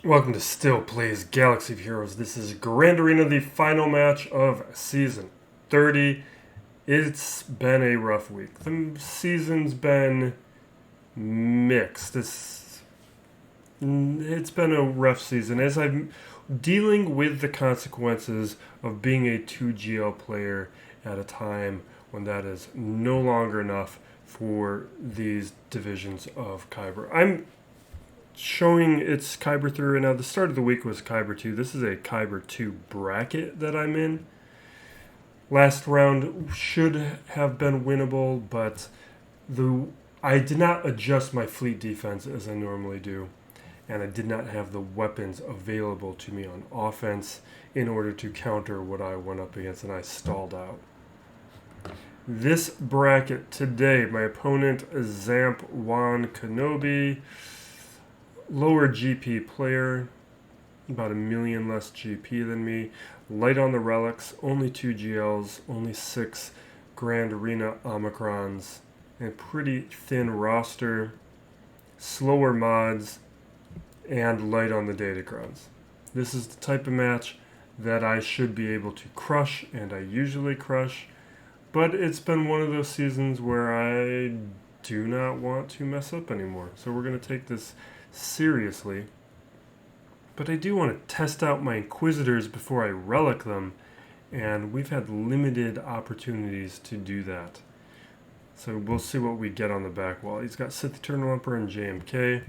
Welcome to Still Plays Galaxy of Heroes. This is Grand Arena, the final match of Season 30. It's been a rough week. The season's been mixed. It's been a rough season as I'm dealing with the consequences of being a 2GL player at a time when that is no longer enough for these divisions of Kyber. I'm showing it's Kyber 3 right now. The start of the week was Kyber 2. This is a Kyber 2 bracket that I'm in. Last round should have been winnable, but I did not adjust my fleet defense as I normally do, and I did not have the weapons available to me on offense in order to counter what I went up against, and I stalled out. This bracket today, my opponent is Zamp Wan Kenobi. Lower GP player, about 1 million less GP than me. Light on the relics, only 2 GLs, only 6 Grand Arena Omicrons, and pretty thin roster, slower mods, and light on the datacrons. This is the type of match that I should be able to crush, and I usually crush, but it's been one of those seasons where I do not want to mess up anymore. So we're going to take this seriously, but I do want to test out my Inquisitors before I relic them, and we've had limited opportunities to do that. So we'll see what we get on the back wall. He's got Sith Eternal Emperor and JMK.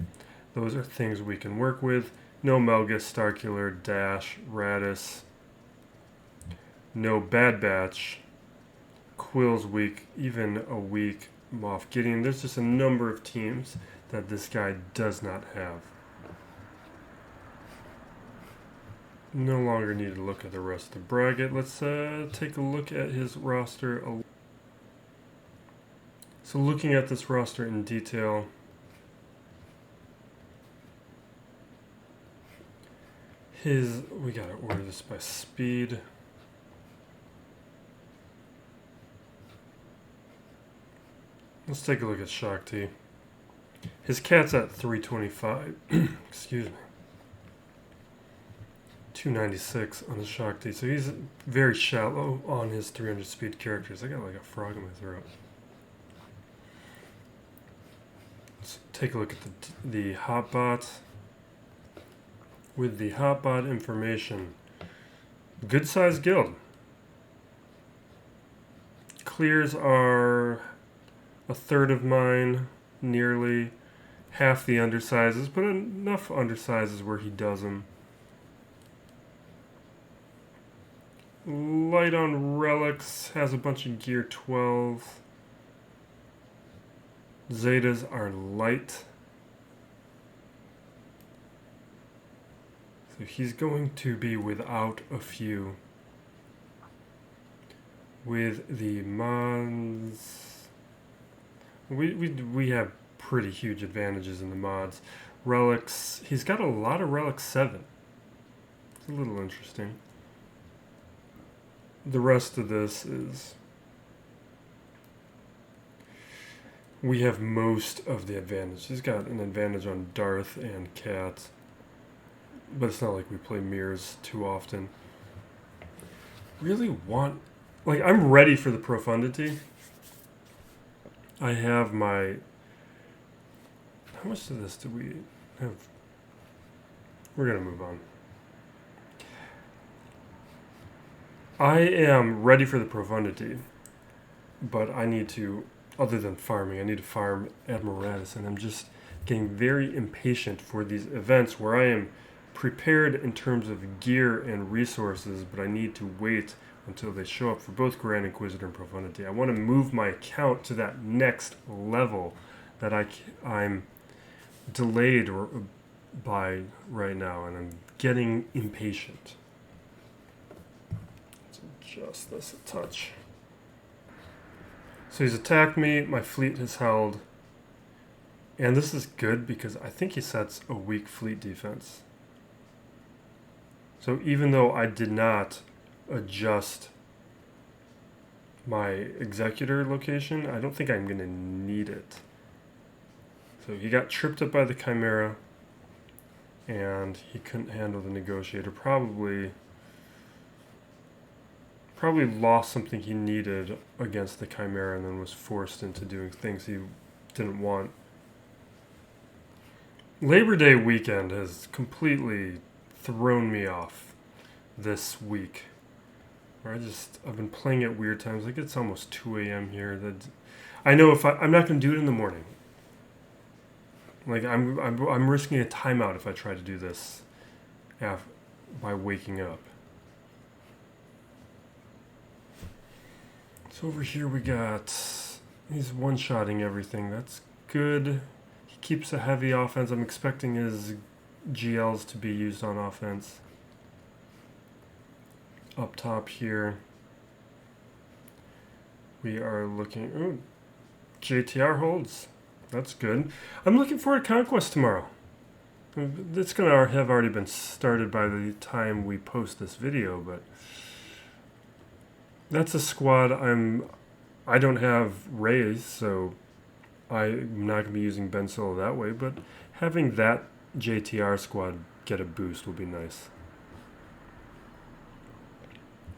Those are things we can work with. No Malgus, Starkiller, Dash, Radis. No Bad Batch. Quill's weak, even a weak Moff Gideon. There's just a number of teams that this guy does not have. No longer need to look at the rest of the bracket. Let's take a look at his roster. So looking at this roster in detail, we gotta order this by speed. Let's take a look at Shakti. His cat's at 325. Excuse me. 296 on the Shakti. So he's very shallow on his 300 speed characters. I got like a frog in my throat. Let's take a look at the Hotbot. With the Hotbot information, good sized guild. Clears are a third of mine, nearly half the undersizes, but enough undersizes where he does them. Light on relics, has a bunch of gear 12. Zetas are light. So he's going to be without a few. With the mods, we have pretty huge advantages in the mods. Relics, he's got a lot of Relic 7. It's a little interesting. The rest of this is, we have most of the advantage. He's got an advantage on Darth and Cat, but it's not like we play mirrors too often. Really want, like, I'm ready for the profundity. I have my, how much of this do we have? We're going to move on. I am ready for the profundity, but I need to, other than farming, I need to farm Admiral Radis, and I'm just getting very impatient for these events where I am prepared in terms of gear and resources, but I need to wait until they show up for both Grand Inquisitor and Profundity. I want to move my account to that next level that I'm delayed by right now, and I'm getting impatient. Let's adjust this a touch. So he's attacked me, my fleet has held, and this is good because I think he sets a weak fleet defense. So even though I did not adjust my executor location, I don't think I'm going to need it. So he got tripped up by the Chimera. and he couldn't handle the negotiator. Probably lost something he needed against the Chimera and then was forced into doing things he didn't want. Labor Day weekend has completely thrown me off this week. I've been playing at weird times. Like it's almost 2 a.m. here. I know I'm not going to do it in the morning. Like I'm risking a timeout if I try to do this by waking up. So over here we got, he's one-shotting everything. That's good. He keeps a heavy offense. I'm expecting his GLs to be used on offense. Up top here, we are looking, ooh, JTR holds. That's good. I'm looking forward to Conquest tomorrow. It's going to have already been started by the time we post this video, but that's a squad I don't have Rays, so I'm not going to be using Ben Solo that way, but having that JTR squad get a boost will be nice.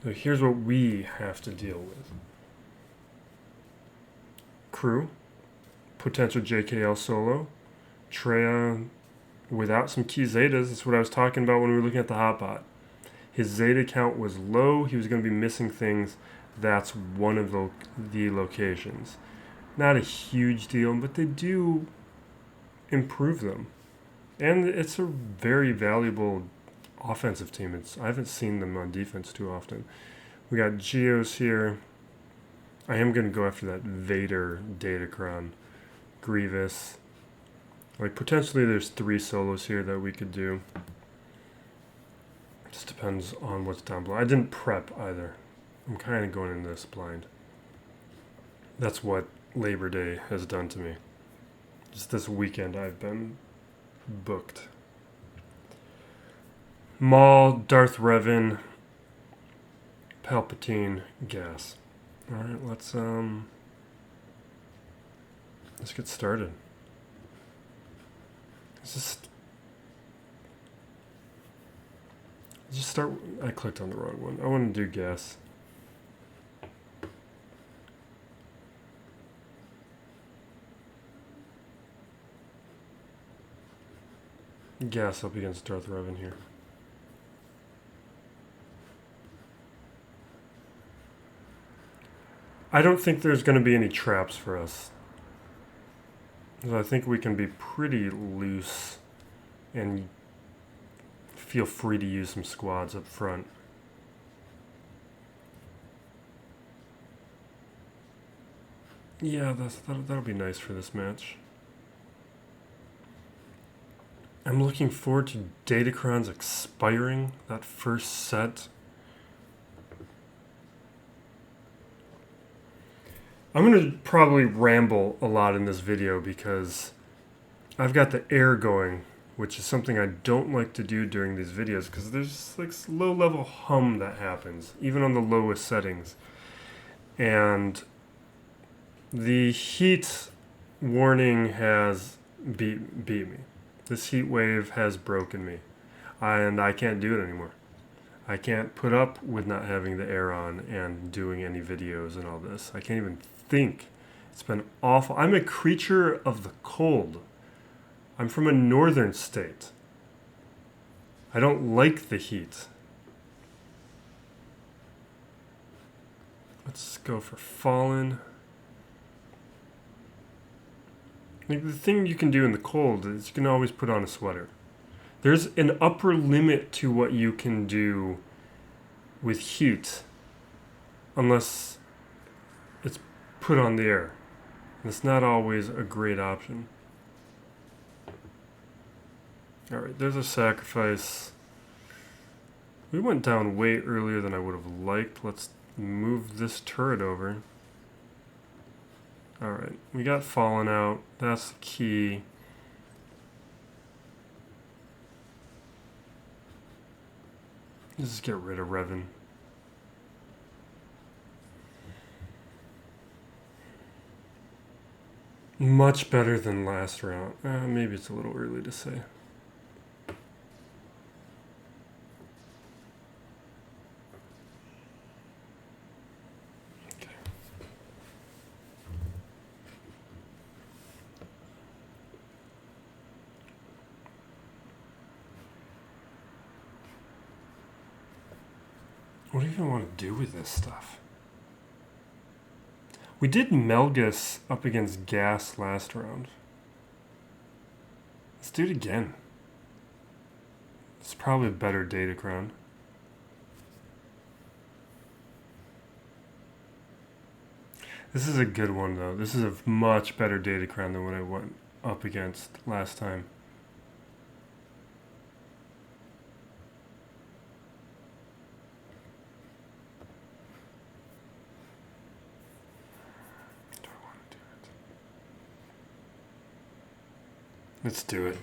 So here's what we have to deal with. Crew, potential JKL solo, Traya without some key Zetas. That's what I was talking about when we were looking at the hotbot. His Zeta count was low. He was going to be missing things. That's one of the locations. Not a huge deal, but they do improve them. And it's a very valuable offensive team. I haven't seen them on defense too often. We got Geos here. I am going to go after that Vader Datacron. Grievous. Like potentially there's 3 solos here that we could do. Just depends on what's down below. I didn't prep either. I'm kind of going into this blind. That's what Labor Day has done to me. Just this weekend I've been booked. Maul, Darth Revan, Palpatine, Gas. Alright, let's get started. Just start. I clicked on the wrong one. I want to do Gas. Gas up against Darth Revan here. I don't think there's going to be any traps for us. I think we can be pretty loose and feel free to use some squads up front. Yeah, that'll be nice for this match. I'm looking forward to Datacron's expiring, that first set. I'm going to probably ramble a lot in this video because I've got the air going, which is something I don't like to do during these videos because there's like low-level hum that happens, even on the lowest settings. And the heat warning has beat me. This heat wave has broken me, and I can't do it anymore. I can't put up with not having the air on and doing any videos and all this. I can't even think. It's been awful. I'm a creature of the cold. I'm from a northern state. I don't like the heat. Let's go for Fallen. Like the thing you can do in the cold is you can always put on a sweater. There's an upper limit to what you can do with heat unless it's put on the air. And it's not always a great option. Alright, there's a sacrifice. We went down way earlier than I would have liked. Let's move this turret over. Alright, we got Fallen out. That's the key. Let's just get rid of Revan. Much better than last round. Maybe it's a little early to say. What do you even want to do with this stuff? We did Malgus up against Gas last round. Let's do it again. It's probably a better Datacron. This is a good one, though. This is a much better Datacron than what I went up against last time. Do I want to do it? Let's do it.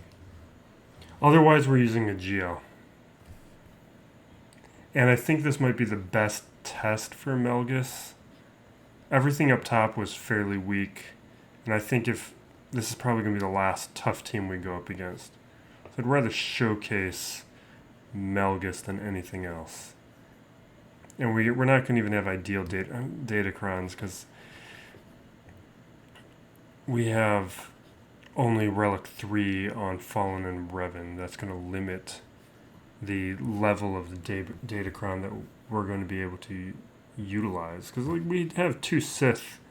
Otherwise, we're using a Geo. And I think this might be the best test for Malgus. Everything up top was fairly weak, and I think if this is probably going to be the last tough team we go up against. So I'd rather showcase Malgus than anything else. And we're not going to even have ideal Datacrons because we have only Relic 3 on Fallen and Revan. That's going to limit the level of the Datacron that we're going to be able to utilize, because we have 2 Sith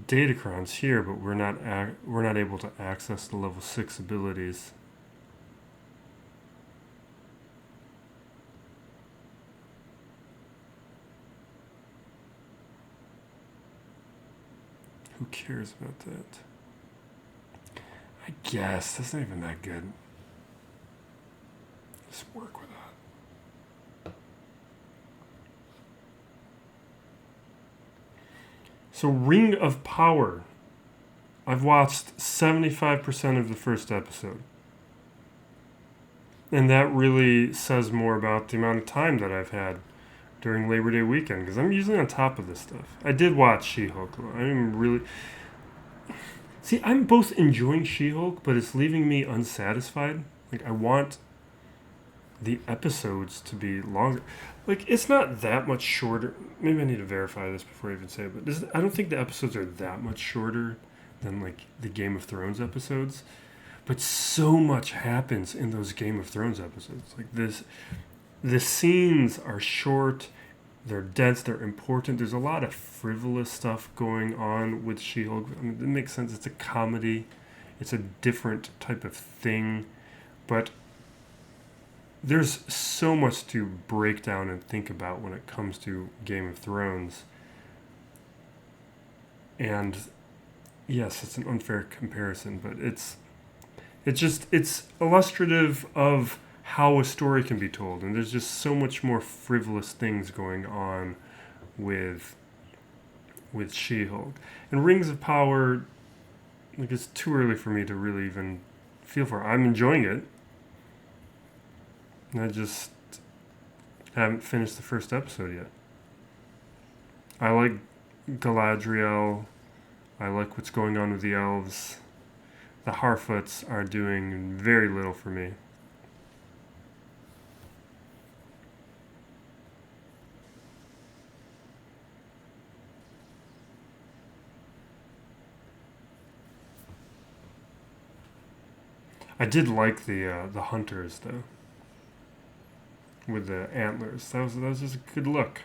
Datacrons here, but we're not able to access the level 6 abilities. Who cares about that? I guess that's not even that good. Let's work with that. So Ring of Power. I've watched 75% of the first episode. And that really says more about the amount of time that I've had during Labor Day weekend, because I'm usually on top of this stuff. I did watch She-Hulk. I'm both enjoying She-Hulk, but it's leaving me unsatisfied. Like, I want the episodes to be longer. Like, it's not that much shorter. Maybe I need to verify this before I even say it, but I don't think the episodes are that much shorter than, like, the Game of Thrones episodes. But so much happens in those Game of Thrones episodes. Like, the scenes are short, they're dense, they're important. There's a lot of frivolous stuff going on with She-Hulk. I mean, it makes sense. It's a comedy. It's a different type of thing. But there's so much to break down and think about when it comes to Game of Thrones. And yes, it's an unfair comparison, but it's illustrative of how a story can be told. And there's just so much more frivolous things going on with She-Hulk. And Rings of Power, like, it's too early for me to really even feel for it. I'm enjoying it. I just haven't finished the first episode yet. I like Galadriel. I like what's going on with the elves. The Harfoots are doing very little for me. I did like the hunters, though, with the antlers. That was just a good look.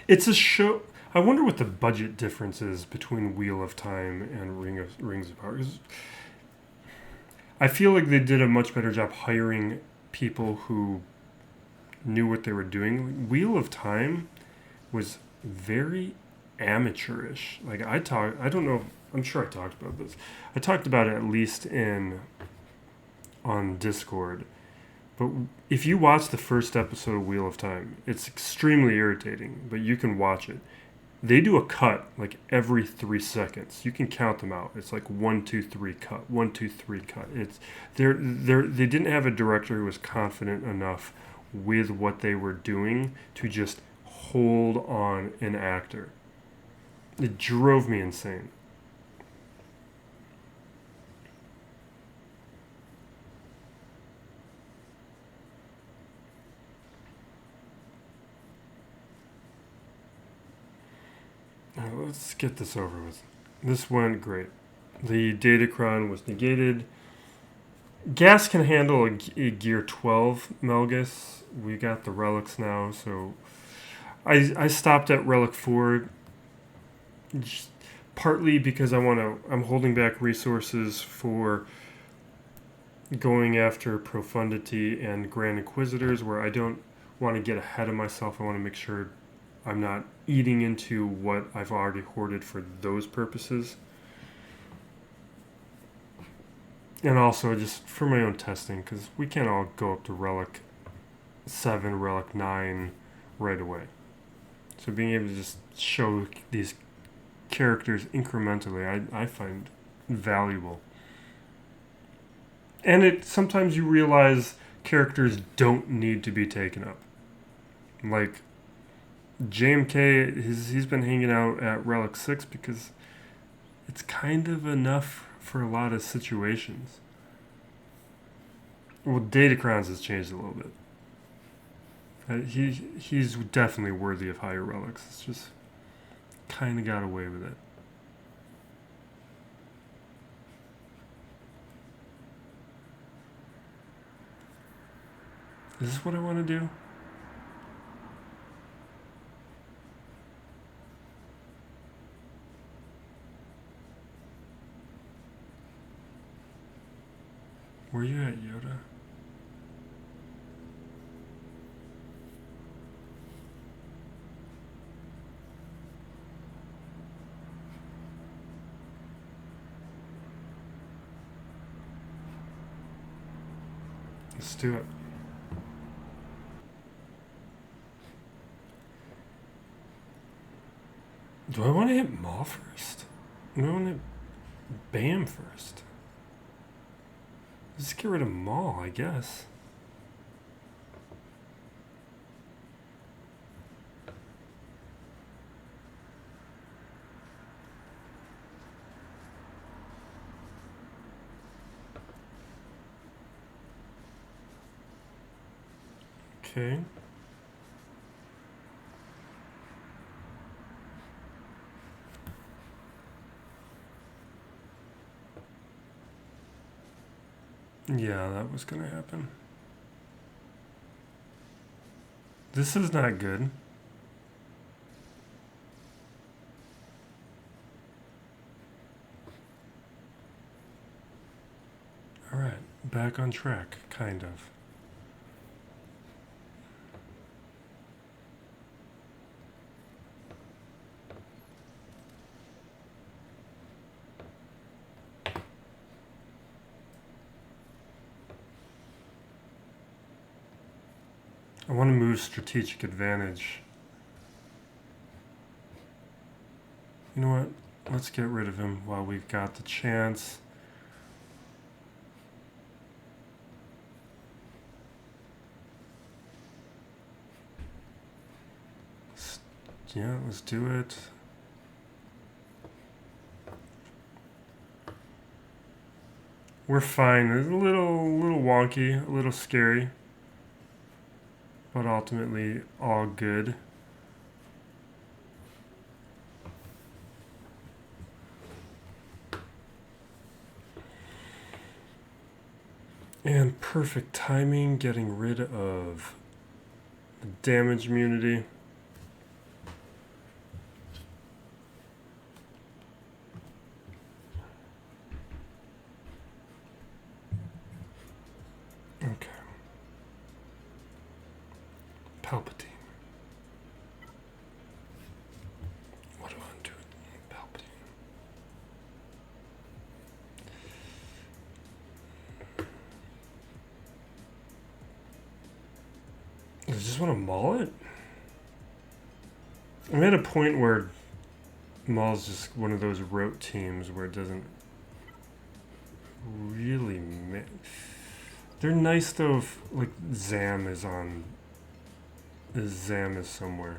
It's a show. I wonder what the budget difference is between Wheel of Time and Rings of Power. 'Cause I feel like they did a much better job hiring people who knew what they were doing. Wheel of Time was very amateurish. Like, I don't know, I'm sure I talked about this. I talked about it at least on Discord. But if you watch the first episode of Wheel of Time, it's extremely irritating, but you can watch it. They do a cut like every 3 seconds. You can count them out. It's like 1, 2, 3 cut, 1, 2, 3 cut. They didn't have a director who was confident enough with what they were doing to just hold on an actor. It drove me insane. Let's get this over with. This went great. The Datacron was negated. Gas can handle a Gear 12 Malgus. We got the relics now, so I stopped at Relic 4 partly because I'm holding back resources for going after Profundity and Grand Inquisitors, where I don't want to get ahead of myself. I want to make sure I'm not eating into what I've already hoarded for those purposes. And also just for my own testing, because we can't all go up to Relic 7, Relic 9 right away. So being able to just show these characters incrementally, I find valuable. And sometimes you realize characters don't need to be taken up. Like JMK, he's been hanging out at Relic 6 because it's kind of enough for a lot of situations. Well, Datacrons has changed a little bit. He's definitely worthy of higher relics. It's just kind of got away with it. Is this what I want to do? Where are you at, Yoda? Let's do it. Do I want to hit Maul first? Do I want to hit Bam first? Let's get rid of Maul, I guess. Okay. Yeah, that was gonna happen. This is not good. Alright, back on track, kind of. I want to move strategic advantage. You know what? Let's get rid of him while we've got the chance. Yeah, let's do it. We're fine. It's a little wonky, a little scary, but ultimately all good. And perfect timing, getting rid of the damage immunity. Okay. Palpatine. What do I want to do with Palpatine? I just want to maul it. I'm at a point where Maul's just one of those rote teams where it doesn't really they're nice though if like Zam is somewhere.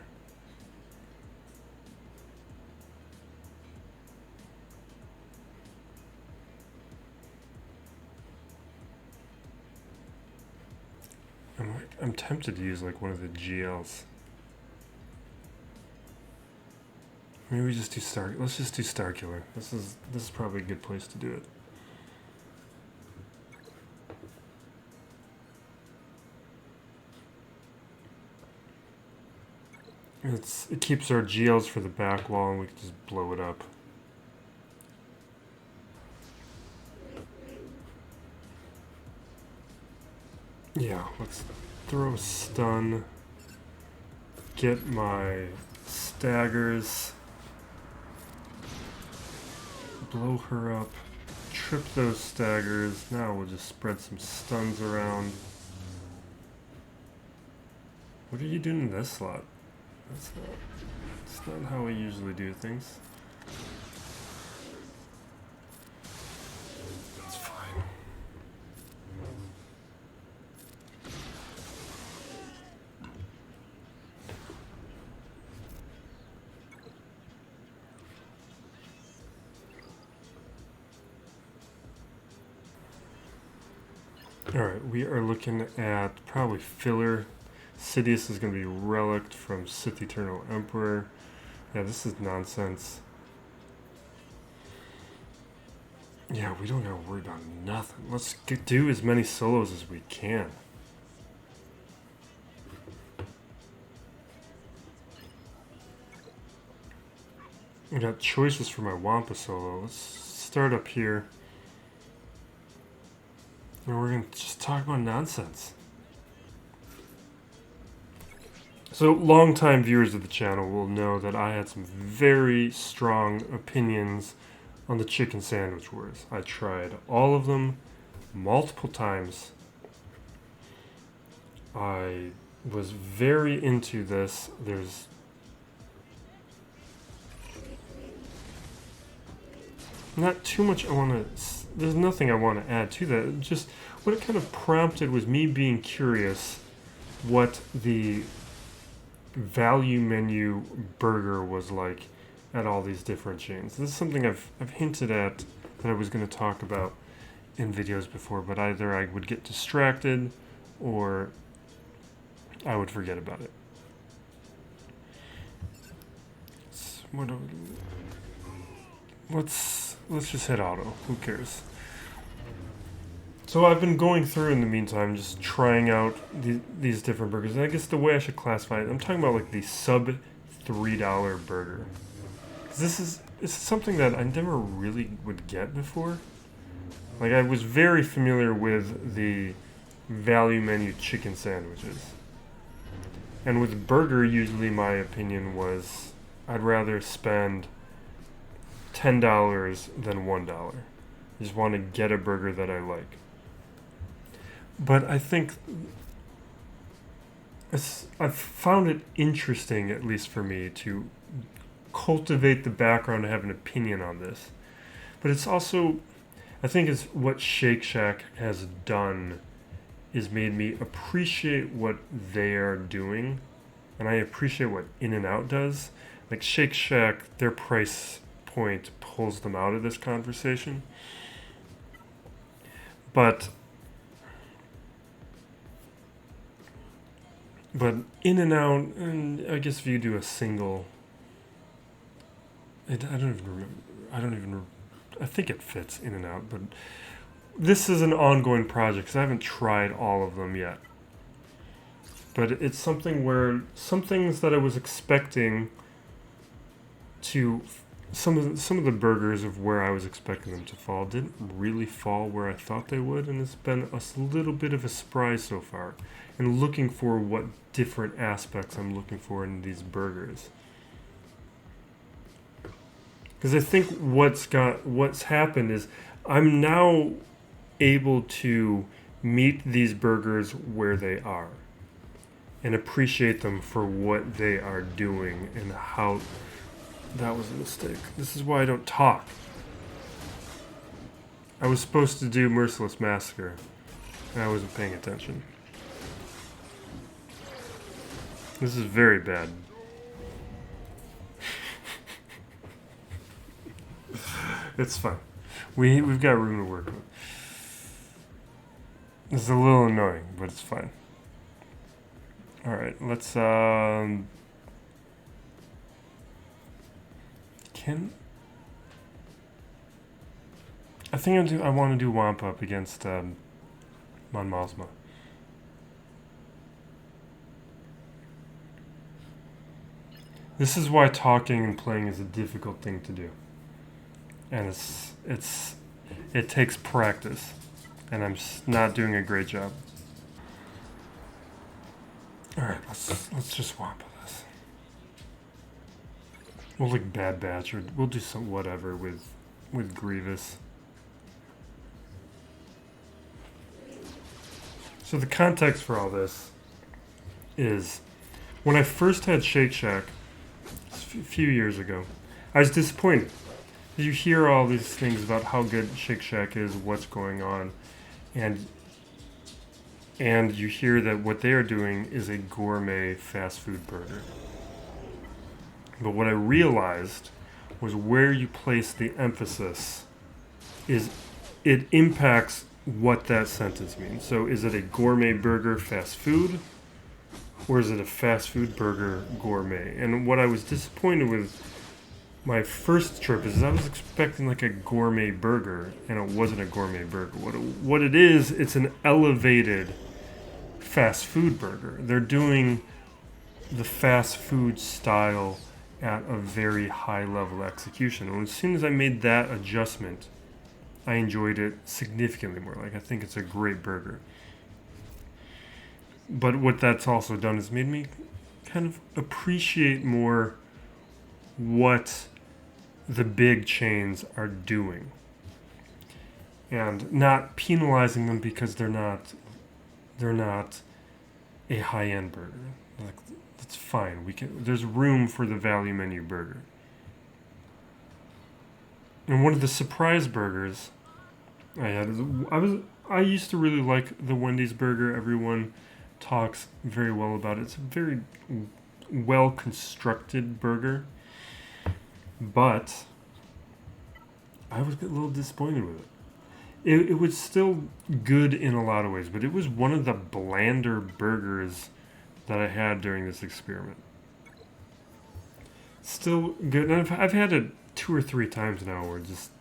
I'm tempted to use like one of the GLs. Maybe we just do Star. Let's just do Star Killer. This is probably a good place to do it. It keeps our Geos for the back wall, and we can just blow it up. Yeah, let's throw a stun. Get my staggers. Blow her up. Trip those staggers. Now we'll just spread some stuns around. What are you doing in this slot? That's not how we usually do things. It's fine. Alright, we are looking at probably filler. Sidious is going to be relicked from Sith Eternal Emperor. Yeah, this is nonsense. Yeah, we don't got to worry about nothing. Let's do as many solos as we can. I got choices for my Wampa solo. Let's start up here. And we're going to just talk about nonsense. So, longtime viewers of the channel will know that I had some very strong opinions on the chicken sandwich wars. I tried all of them multiple times. I was very into this. There's not too much I want to... There's nothing I want to add to that. Just what it kind of prompted was me being curious what the value menu burger was like at all these different chains. This is something I've hinted at that I was going to talk about in videos before, but either I would get distracted or I would forget about it. Let's just hit auto. Who cares? So I've been going through in the meantime, just trying out these different burgers. And I guess the way I should classify it, I'm talking about like the sub $3 burger. It's something that I never really would get before. Like I was very familiar with the value menu chicken sandwiches. And with burger, usually my opinion was I'd rather spend $10 than $1. I just want to get a burger that I like. But I think I've found it interesting, at least for me, to cultivate the background and have an opinion on this. But it's also, I think it's what Shake Shack has done is made me appreciate what they are doing. And I appreciate what In-N-Out does. Like Shake Shack, their price point pulls them out of this conversation. But In-N-Out, and I guess if you do a single, I think it fits In-N-Out, but this is an ongoing project because I haven't tried all of them yet. But it's something where some things that I was expecting to, some of the burgers of where I was expecting them to fall didn't really fall where I thought they would, and it's been a little bit of a surprise so far. And looking for what different aspects I'm looking for in these burgers. Because I think what's happened is I'm now able to meet these burgers where they are and appreciate them for what they are doing and how that was a mistake. This is why I don't talk. I was supposed to do Merciless Massacre and I wasn't paying attention. This is very bad. It's fine. We've got room to work with. It's a little annoying, but it's fine. Alright, let's I think I want to do Wampa up against Mon Mothma. This is why talking and playing is a difficult thing to do. And it takes practice. And I'm not doing a great job. Alright, let's just Wampa this. We'll like Bad Batch, or we'll do some whatever with Grievous. So the context for all this is when I first had Shake Shack a few years ago, I was disappointed. You hear all these things about how good Shake Shack is, what's going on, and you hear that what they are doing is a gourmet fast food burger. But what I realized was where you place the emphasis is it impacts what that sentence means. So is it a gourmet burger fast food, or is it a fast food burger gourmet? And what I was disappointed with my first trip is I was expecting like a gourmet burger, and it wasn't a gourmet burger. What it is, it's an elevated fast food burger. They're doing the fast food style at a very high level execution. And as soon as I made that adjustment, I enjoyed it significantly more. Like, I think it's a great burger. But what that's also done is made me kind of appreciate more what the big chains are doing. And not penalizing them because they're not a high-end burger. Like, that's fine. There's room for the value menu burger. And one of the surprise burgers I had is I used to really like the Wendy's burger. Everyone talks very well about it. It's a very well constructed burger, but I was a little disappointed with it. It was still good in a lot of ways, but it was one of the blander burgers that I had during this experiment. Still good. And I've had it 2 or 3 times now, where just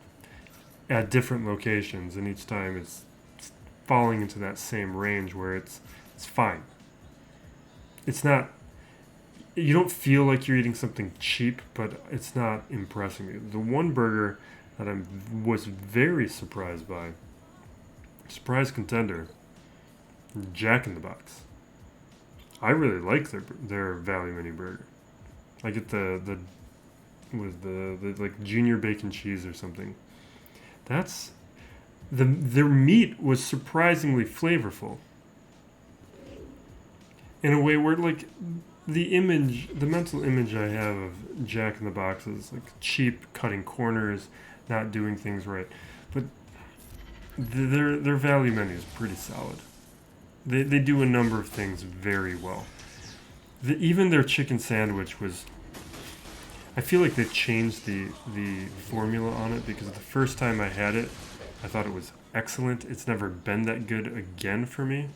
at different locations, and each time it's falling into that same range where it's fine. It's not, you don't feel like you're eating something cheap, but it's not impressing me. The one burger that I was very surprised by, surprise contender, Jack in the Box. I really like their value menu burger. I get the like junior bacon cheese or something. That's their meat was surprisingly flavorful. In a way where, like, the mental image I have of Jack in the Box is like cheap, cutting corners, not doing things right. But their value menu is pretty solid. They do a number of things very well. Even their chicken sandwich was, I feel like they changed the formula on it, because the first time I had it, I thought it was excellent. It's never been that good again for me.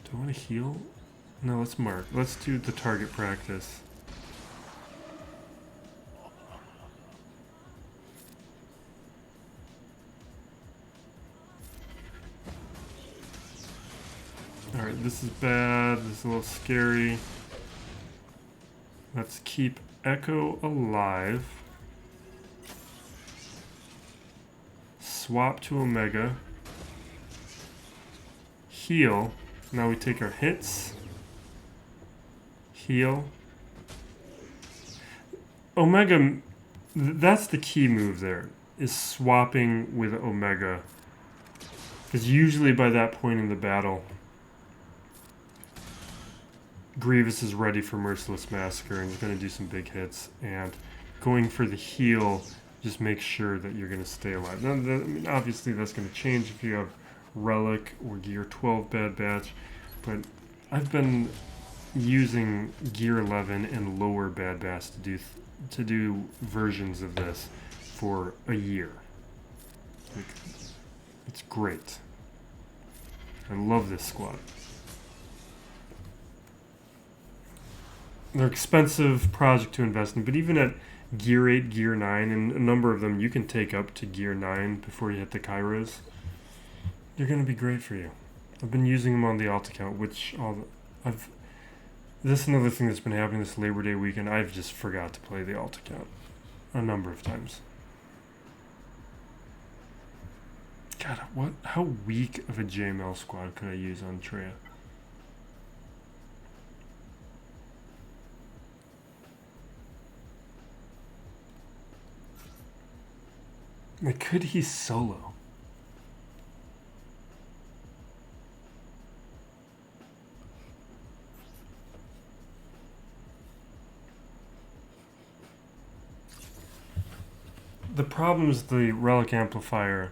Do I want to heal? No, let's mark. Let's do the target practice. Alright, this is bad. This is a little scary. Let's keep Echo alive. Swap to Omega. Heal. Now we take our hits. Heal. Omega, that's the key move there, is swapping with Omega. Because usually by that point in the battle, Grievous is ready for Merciless Massacre and is going to do some big hits. And going for the heal just makes sure that you're going to stay alive. Now, I mean, obviously that's going to change if you have Relic or Gear 12 Bad Batch, but I've been using Gear 11 and lower Bad Batch to do versions of this for a year. Like, it's great. I love this squad. They're expensive project to invest in, but even Gear 8, Gear 9, and a number of them you can take up to Gear 9 before you hit the Kairos. They're going to be great for you. I've been using them on the alt account, which this is another thing that's been happening this Labor Day weekend. I've just forgot to play the alt account a number of times. God, how weak of a JML squad could I use on Traya? Like, could he solo? The problem is the relic amplifier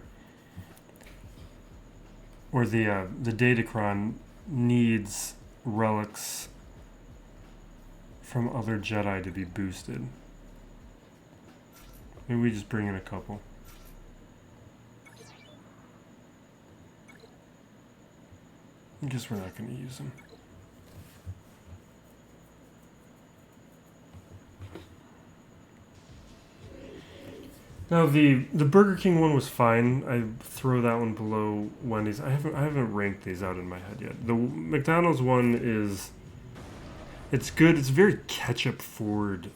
or the Datacron needs relics from other Jedi to be boosted. Maybe we just bring in a couple. I guess we're not going to use them. Now the Burger King one was fine. I throw that one below Wendy's. I haven't ranked these out in my head yet. The McDonald's one it's good. It's a very ketchup forward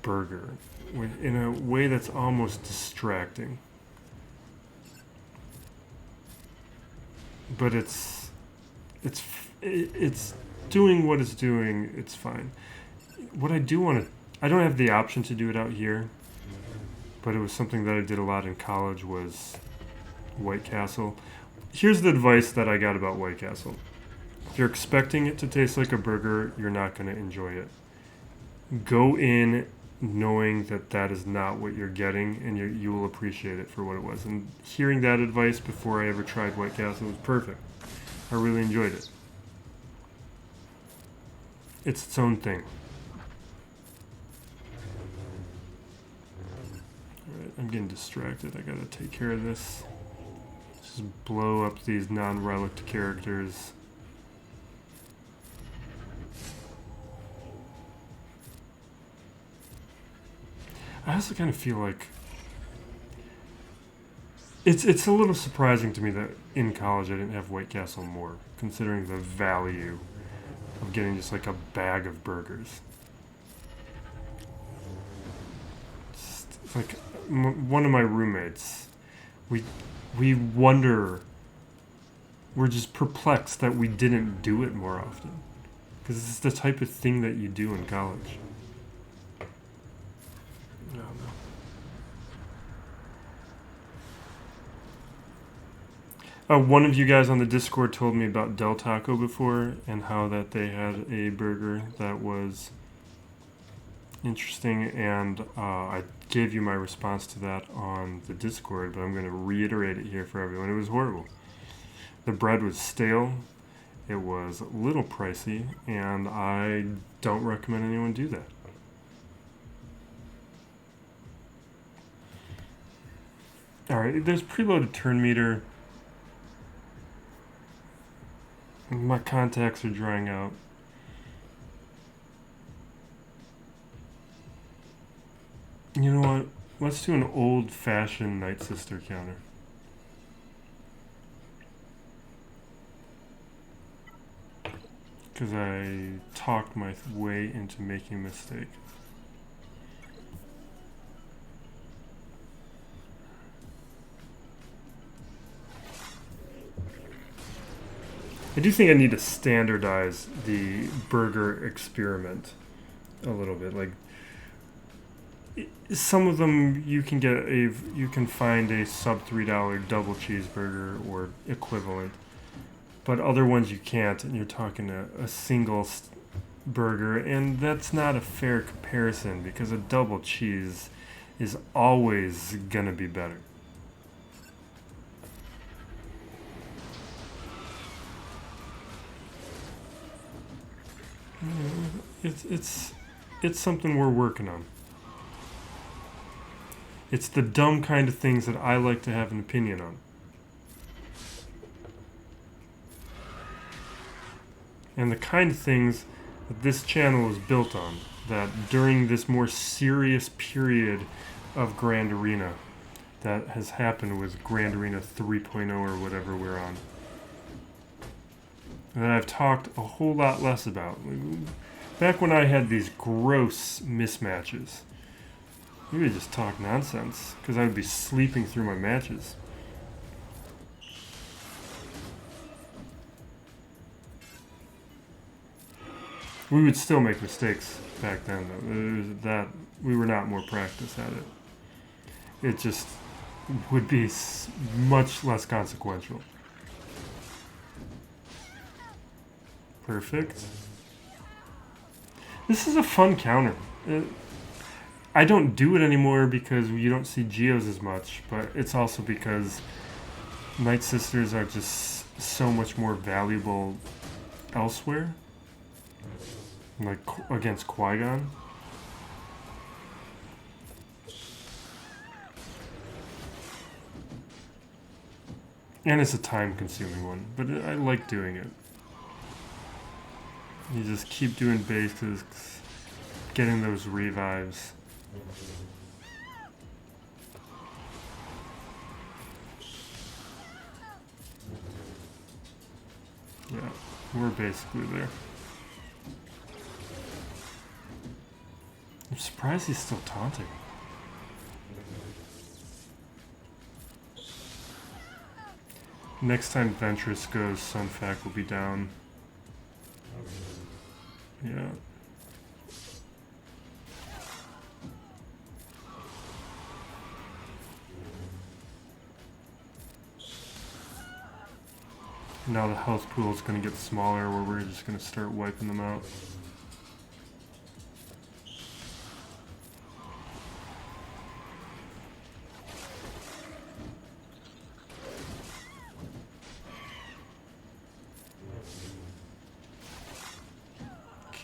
burger in a way that's almost distracting. But it's doing what it's doing. It's fine. What I do want to, I don't have the option to do it out here, but it was something that I did a lot in college, was White Castle. Here's the advice that I got about White Castle. If you're expecting it to taste like a burger, you're not going to enjoy it. Go in knowing that that is not what you're getting, and you will appreciate it for what it was. And hearing that advice before I ever tried White Castle was perfect. I really enjoyed it. It's its own thing. Alright, I'm getting distracted. I gotta take care of this. Just blow up these non-relic characters. I also kind of feel like it's a little surprising to me that in college I didn't have White Castle more, considering the value of getting just like a bag of burgers. It's like one of my roommates, we wonder, we're just perplexed that we didn't do it more often, because it's the type of thing that you do in college. One of you guys on the Discord told me about Del Taco before, and how that they had a burger that was interesting, and I gave you my response to that on the Discord, but I'm going to reiterate it here for everyone. It was horrible. The bread was stale, it was a little pricey, and I don't recommend anyone do that. Alright, there's preloaded turn meter. My contacts are drying out. You know what? Let's do an old-fashioned Night Sister counter. Because I talked my way into making a mistake. I do think I need to standardize the burger experiment a little bit. Like, some of them you can find a sub $3 double cheeseburger or equivalent, but other ones you can't, and you're talking a single burger, and that's not a fair comparison, because a double cheese is always gonna be better. It's something we're working on. It's the dumb kind of things that I like to have an opinion on. And the kind of things that this channel is built on. that during this more serious period of Grand Arena that has happened with Grand Arena 3.0 or whatever we're on, and that I've talked a whole lot less about. Back when I had these gross mismatches, we would just talk nonsense because I would be sleeping through my matches. We would still make mistakes back then, though. It was that we were not more practiced at it. It just would be much less consequential. Perfect. This is a fun counter. I don't do it anymore because you don't see Geos as much, but it's also because Night Sisters are just so much more valuable elsewhere. Like against Qui-Gon. And it's a time-consuming one, but I like doing it. You just keep doing bases, getting those revives. Yeah, we're basically there. I'm surprised he's still taunting. Next time Ventress goes, Sunfac will be down. Yeah. Now the health pool is going to get smaller where we're just going to start wiping them out.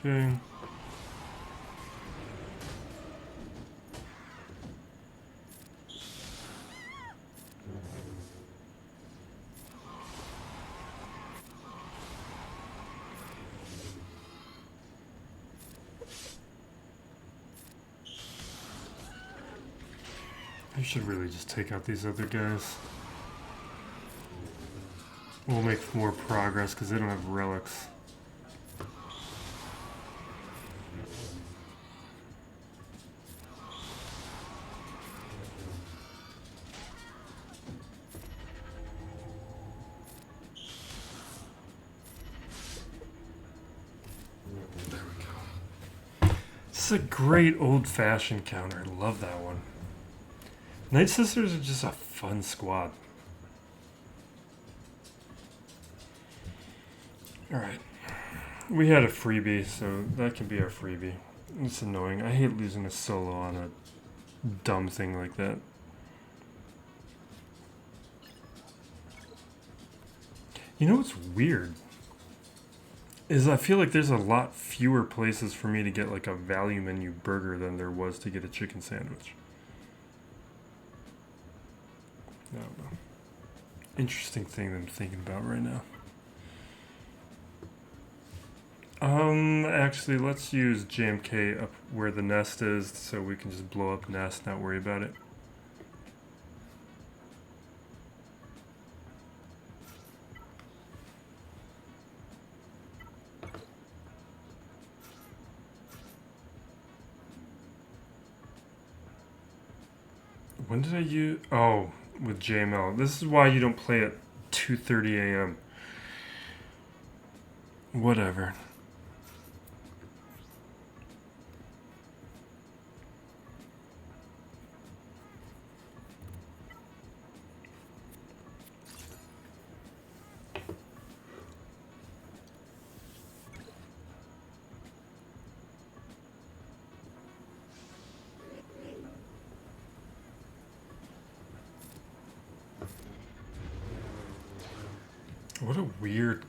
Okay. I should really just take out these other guys. We'll make more progress because they don't have relics. This is a great old-fashioned counter. I love that one. Night Sisters are just a fun squad. Alright. We had a freebie, so that can be our freebie. It's annoying. I hate losing a solo on a dumb thing like that. You know what's weird? Is I feel like there's a lot fewer places for me to get like a value menu burger than there was to get a chicken sandwich. I don't know. Interesting thing that I'm thinking about right now. Actually, let's use JMK up where the nest is so we can just blow up nest, not worry about it. When did I use... Oh, with JML. This is why you don't play at 2:30 a.m. Whatever. What a weird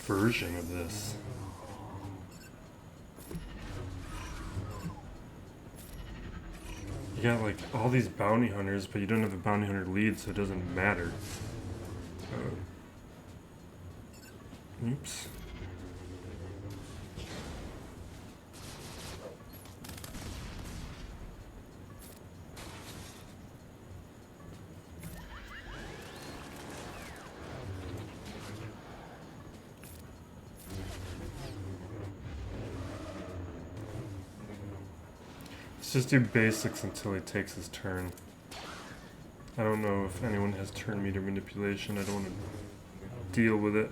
version of this. You got like all these bounty hunters, but you don't have a bounty hunter lead, so it doesn't matter. Oops. just do basics until he takes his turn. I don't know if anyone has turn meter manipulation. I don't want to deal with it.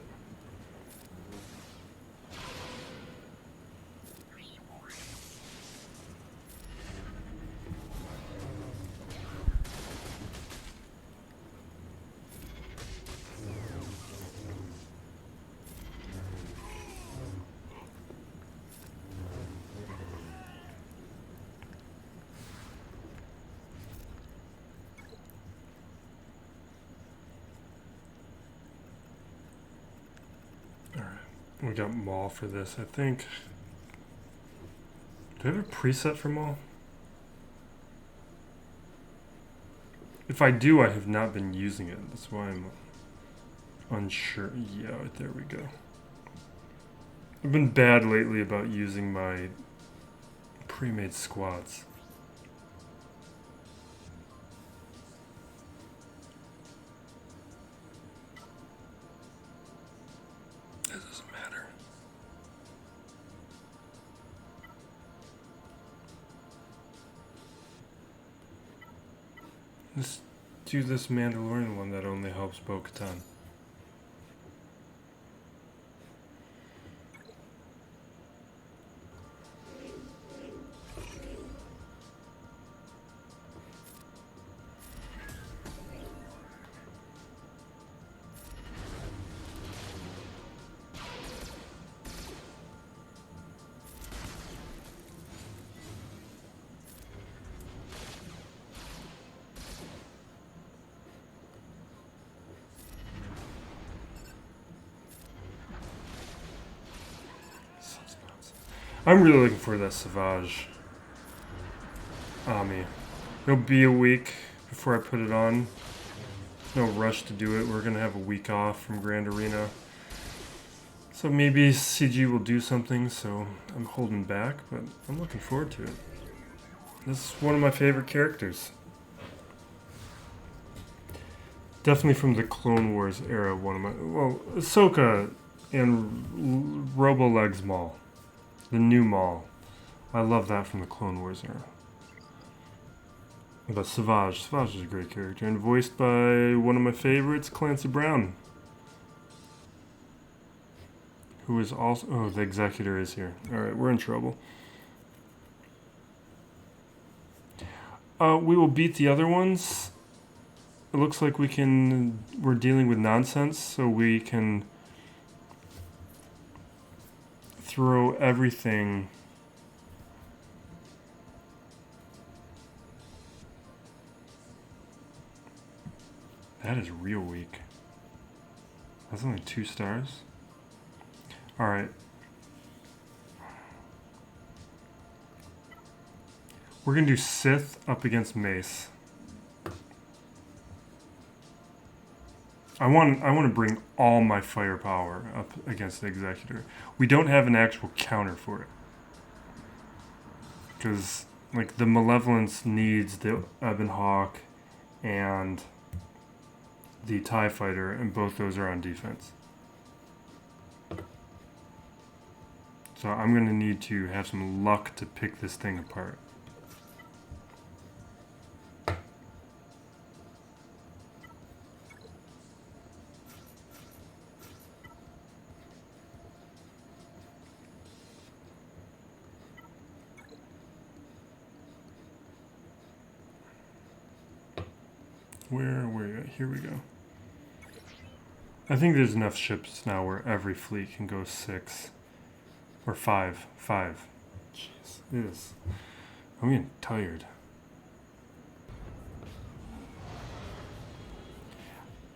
We got Maul for this, I think. Do I have a preset for Maul? If I do, I have not been using it. That's why I'm unsure. Yeah, there we go. I've been bad lately about using my pre-made squads. Let's do this Mandalorian one that only helps Bo-Katan. I'm really looking for that Savage Ami. It'll be a week before I put it on. No rush to do it. We're going to have a week off from Grand Arena. So maybe CG will do something, so I'm holding back, but I'm looking forward to it. This is one of my favorite characters. Definitely from the Clone Wars era, one of my... Well, Ahsoka and Robo-Legs Maul. The new Maul. I love that from the Clone Wars era. But Savage is a great character. And voiced by one of my favorites, Clancy Brown. Who is also... Oh, the Executor is here. Alright, we're in trouble. We will beat the other ones. It looks like we're dealing with nonsense, so we can throw everything. That is real weak. That's only 2 stars. Alright. We're going to do Sith up against Mace. I want to bring all my firepower up against the Executor. We don't have an actual counter for it. Because, like, the Malevolence needs the Ebon Hawk and the TIE Fighter, and both those are on defense. So I'm going to need to have some luck to pick this thing apart. Here we go. I think there's enough ships now where every fleet can go 6. Or 5. 5. Jeez. I'm getting tired.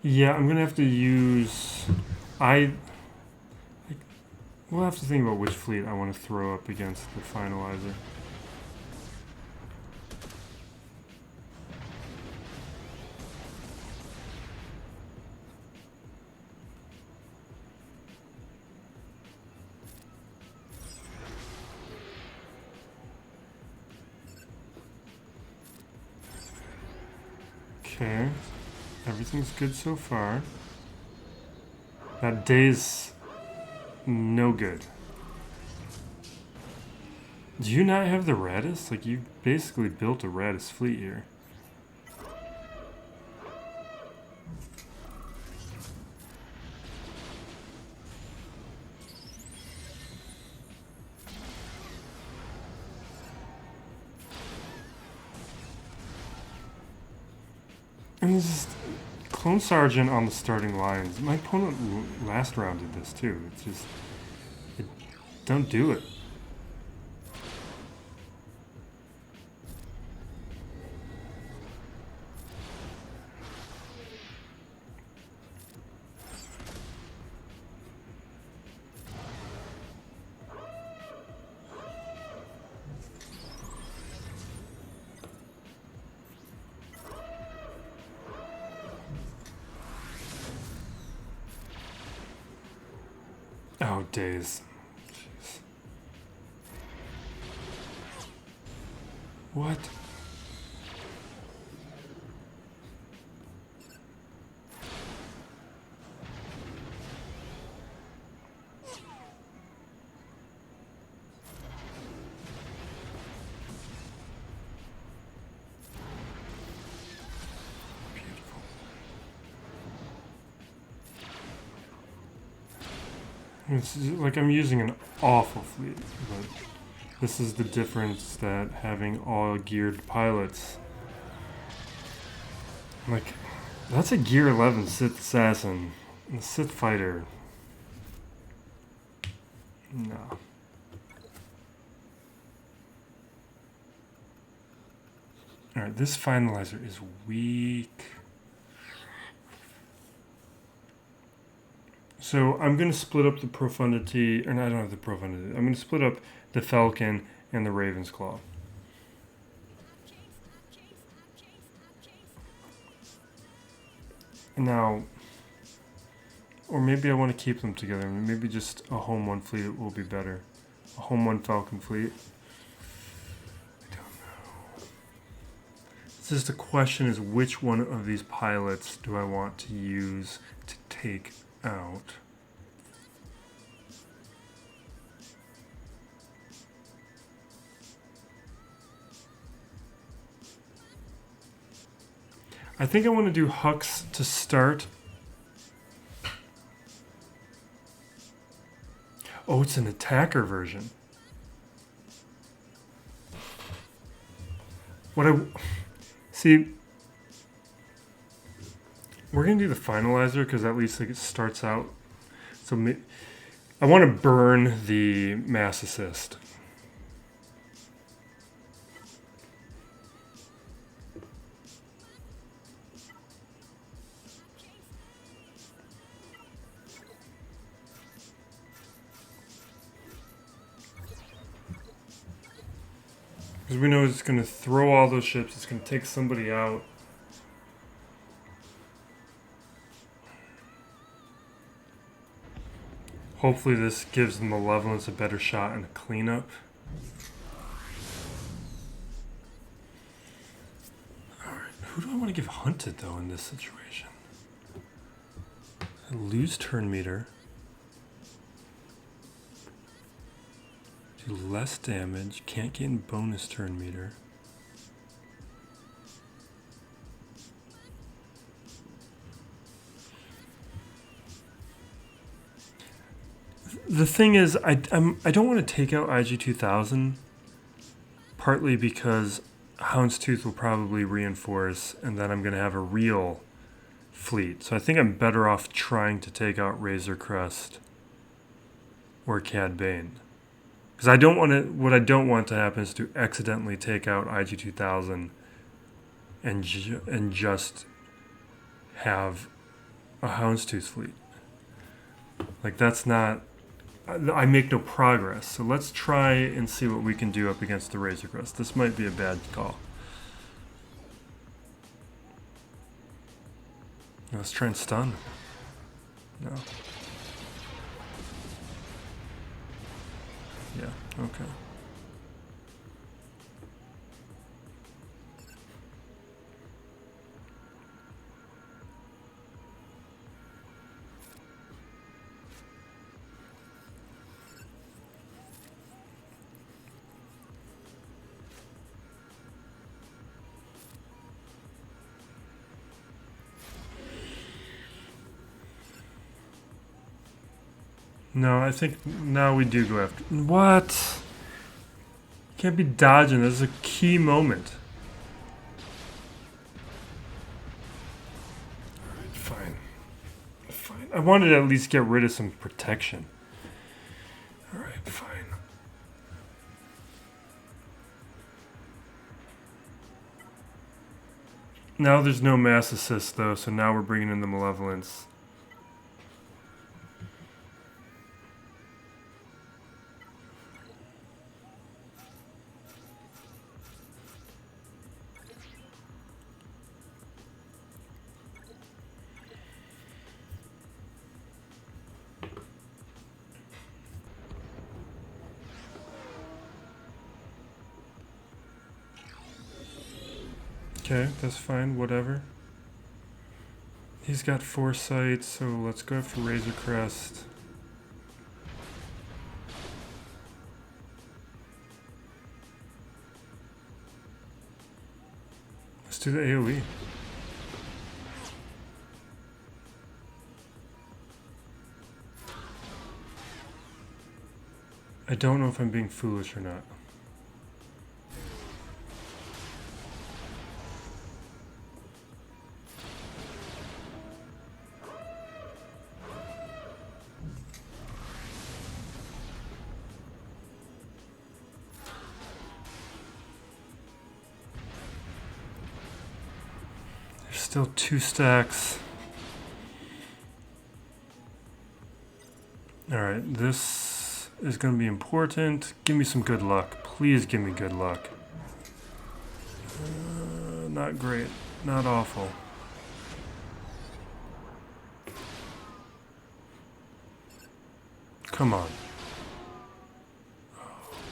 Yeah, I'm gonna have to use... We'll have to think about which fleet I want to throw up against the Finalizer. Okay, everything's good so far. That day's no good. Do you not have the Radis? Like, you basically built a Radis fleet here. And this is Clone Sergeant on the starting lines. My opponent last round did this too. It's just... don't do it. Oh, days. Jeez. What? It's like I'm using an awful fleet, but this is the difference that having all geared pilots. Like, that's a gear 11 Sith assassin. And the Sith fighter. No. Alright, this finalizer is weak. So I'm going to split up the profundity, or no, I don't have the profundity. I'm going to split up the Falcon and the Ravensclaw. Now, or maybe I want to keep them together. Maybe just a home one fleet will be better. A home one Falcon fleet. I don't know. It's just the question is which one of these pilots do I want to use to take out? I think I want to do Hux to start. Oh, it's an attacker version. See, we're gonna do the finalizer because at least like it starts out. So I want to burn the mass assist. Because we know it's going to throw all those ships. It's going to take somebody out. Hopefully this gives the Malevolence a better shot and a cleanup. Alright, who do I want to give Hunted though in this situation? I lose turn meter. Do less damage, can't gain bonus turn meter. The thing is, I don't want to take out IG-2000, partly because Houndstooth will probably reinforce, and then I'm going to have a real fleet. So I think I'm better off trying to take out Razor Crest or Cad Bane. Because what I don't want to happen is to accidentally take out IG-2000 and just have a Houndstooth fleet. Like, that's not... I make no progress. So let's try and see what we can do up against the Razor Crest. This might be a bad call. Let's try and stun. No. Yeah, okay. No, I think now we do go after... What? Can't be dodging. This is a key moment. Alright, fine. Fine. I wanted to at least get rid of some protection. Alright, fine. Now there's no mass assist though, so now we're bringing in the malevolence. Okay, that's fine, whatever. He's got foresight, so let's go after Razor Crest. Let's do the AoE. I don't know if I'm being foolish or not. Still 2 stacks. Alright, this is going to be important. Give me some good luck. Please give me good luck. Not great. Not awful. Come on.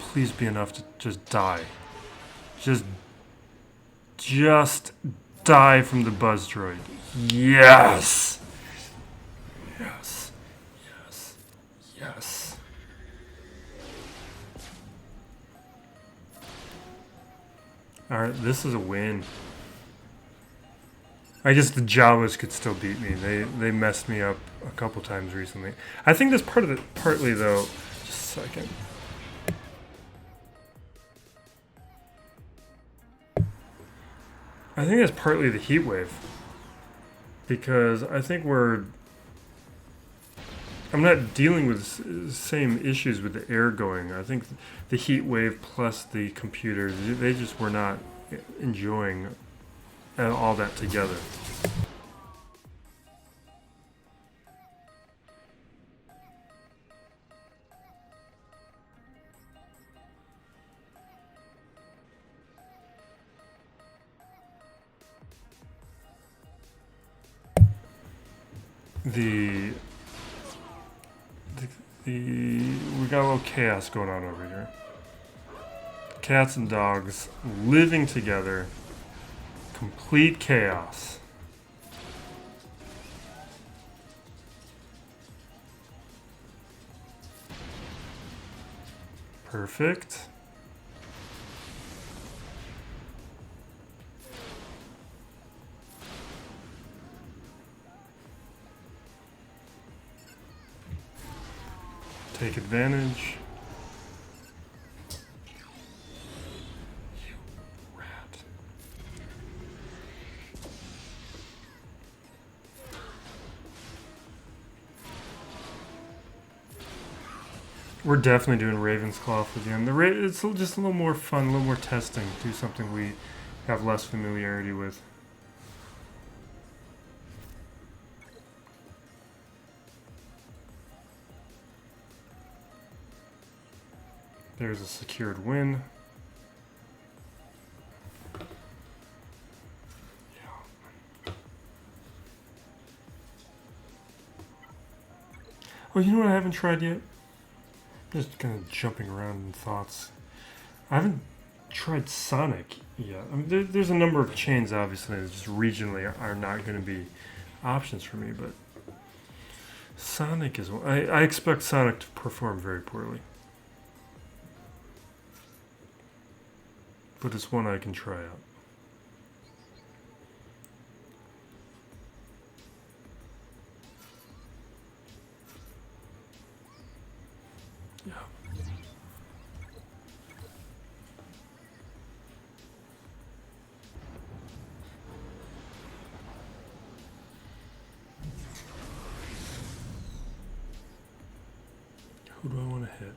Please be enough to just die. Just die from the buzz droid. Yes! Yes. Yes. Yes. Alright, this is a win. I guess the Jawas could still beat me. They messed me up a couple times recently. I think that's partly though. Just a second. I think that's partly the heat wave, because I think I'm not dealing with the same issues with the air going. I think the heat wave plus the computers, they just were not enjoying all that together. We got a little chaos going on over here. Cats and dogs living together. Complete chaos. Perfect. Take advantage. You rat. We're definitely doing Ravensclaw for the end. It's just a little more fun, a little more testing. Do something we have less familiarity with. There's a secured win. Yeah. Oh, you know what I haven't tried yet? Just kind of jumping around in thoughts. I haven't tried Sonic yet. I mean, there's a number of chains, obviously, that just regionally are not going to be options for me, but Sonic is one. I expect Sonic to perform very poorly. But it's one I can try out. Yeah. Who do I want to hit?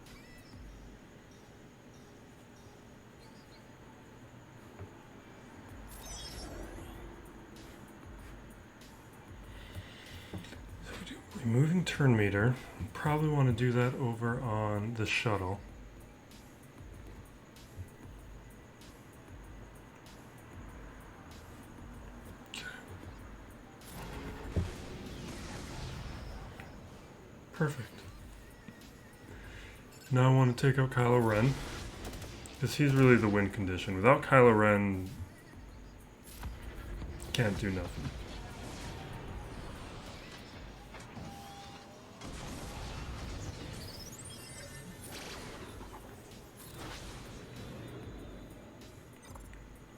Removing turn meter. Probably want to do that over on the shuttle. Okay. Perfect. Now I want to take out Kylo Ren, because he's really the win condition. Without Kylo Ren, can't do nothing.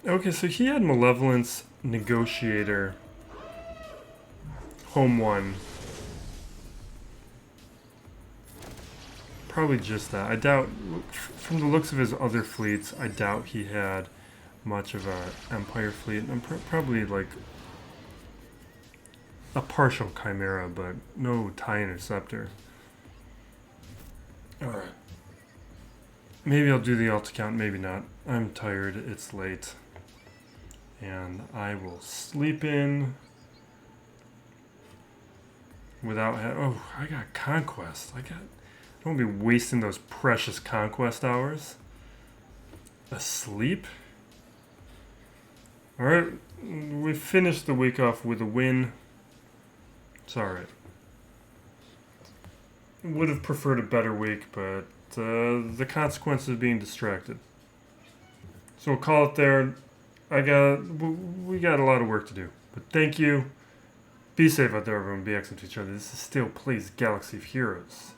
Okay, so he had Malevolence, Negotiator, Home 1. Probably just that. I doubt, from the looks of his other fleets, I doubt he had much of a Empire fleet. I'm probably like a partial Chimera, but no TIE Interceptor. Alright. Maybe I'll do the alt account, maybe not. I'm tired, it's late. And I will sleep in without oh, I got Conquest. I don't be wasting those precious Conquest hours. Asleep? Alright, we finished the week off with a win. It's alright. Would have preferred a better week, but the consequences of being distracted. So we'll call it there. We got a lot of work to do. But thank you. Be safe out there, everyone. Be excellent to each other. This is still Please Galaxy of Heroes.